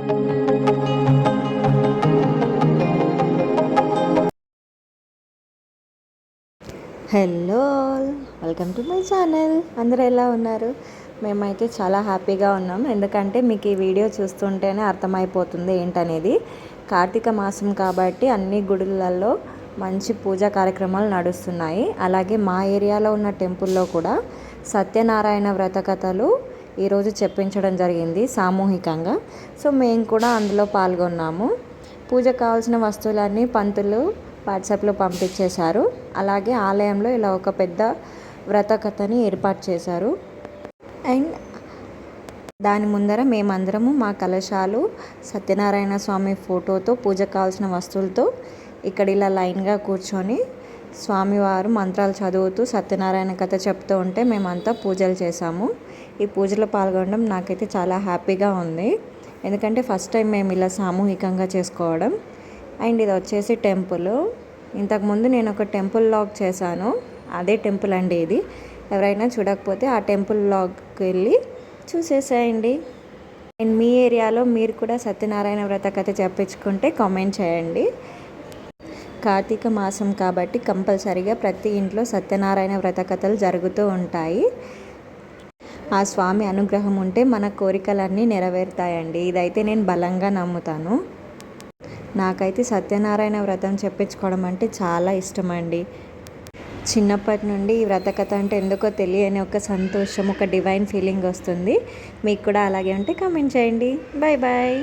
Hello, welcome to my channel. అందరూ ఎలా ఉన్నారు? మేమైతే చాలా హ్యాపీగా ఉన్నాం. ఎందుకంటే మీకు ఈ వీడియో చూస్తుంటేనే అర్థమైపోతుంది ఏంటనేది. కార్తీక మాసం కాబట్టి అన్ని గుడులలో మంచి పూజా కార్యక్రమాలు నడుస్తున్నాయి. అలాగే మా ఏరియాలో ఉన్న టెంపుల్లో కూడా సత్యనారాయణ వ్రత కథలు ఈరోజు చెప్పించడం జరిగింది సామూహికంగా. సో మేము కూడా అందులో పాల్గొన్నాము. పూజకు కావాల్సిన వస్తువులన్నీ పంతులు వాట్సాప్లో పంపించేశారు. అలాగే ఆలయంలో ఇలా ఒక పెద్ద వ్రత కథని ఏర్పాటు చేశారు. అండ్ దాని ముందర మేమందరము మా కలశాలు సత్యనారాయణ స్వామి ఫోటోతో పూజకు కావాల్సిన వస్తువులతో ఇక్కడ ఇలా లైన్గా కూర్చొని స్వామివారు మంత్రాలు చదువుతూ సత్యనారాయణ కథ చెప్తూ ఉంటే మేమంతా పూజలు చేశాము. ఈ పూజలో పాల్గొనడం నాకైతే చాలా హ్యాపీగా ఉంది. ఎందుకంటే ఫస్ట్ టైం మేము ఇలా సామూహికంగా చేసుకోవడం. అండ్ ఇది వచ్చేసి టెంపుల్. ఇంతకుముందు నేను ఒక టెంపుల్ వ్లాగ్ చేశాను. అదే టెంపుల్ అండి ఇది. ఎవరైనా చూడకపోతే ఆ టెంపుల్ వ్లాగ్కి వెళ్ళి చూసేసేయండి. అండ్ మీ ఏరియాలో మీరు కూడా సత్యనారాయణ వ్రత కథ చెప్పించుకుంటే కామెంట్ చేయండి. కార్తీక మాసం కాబట్టి కంపల్సరీగా ప్రతి ఇంట్లో సత్యనారాయణ వ్రత కథలు జరుగుతూ ఉంటాయి. ఆ స్వామి అనుగ్రహం ఉంటే మన కోరికలన్నీ నెరవేరుతాయండి. ఇదైతే నేను బలంగా నమ్ముతాను. నాకైతే సత్యనారాయణ వ్రతం చెప్పించుకోవడం అంటే చాలా ఇష్టం అండి. చిన్నప్పటి నుండి ఈ వ్రత కథ అంటే ఎందుకో తెలియని ఒక సంతోషం, ఒక డివైన్ ఫీలింగ్ వస్తుంది. మీకు కూడా అలాగే ఉంటే కామెంట్ చేయండి. Bye bye.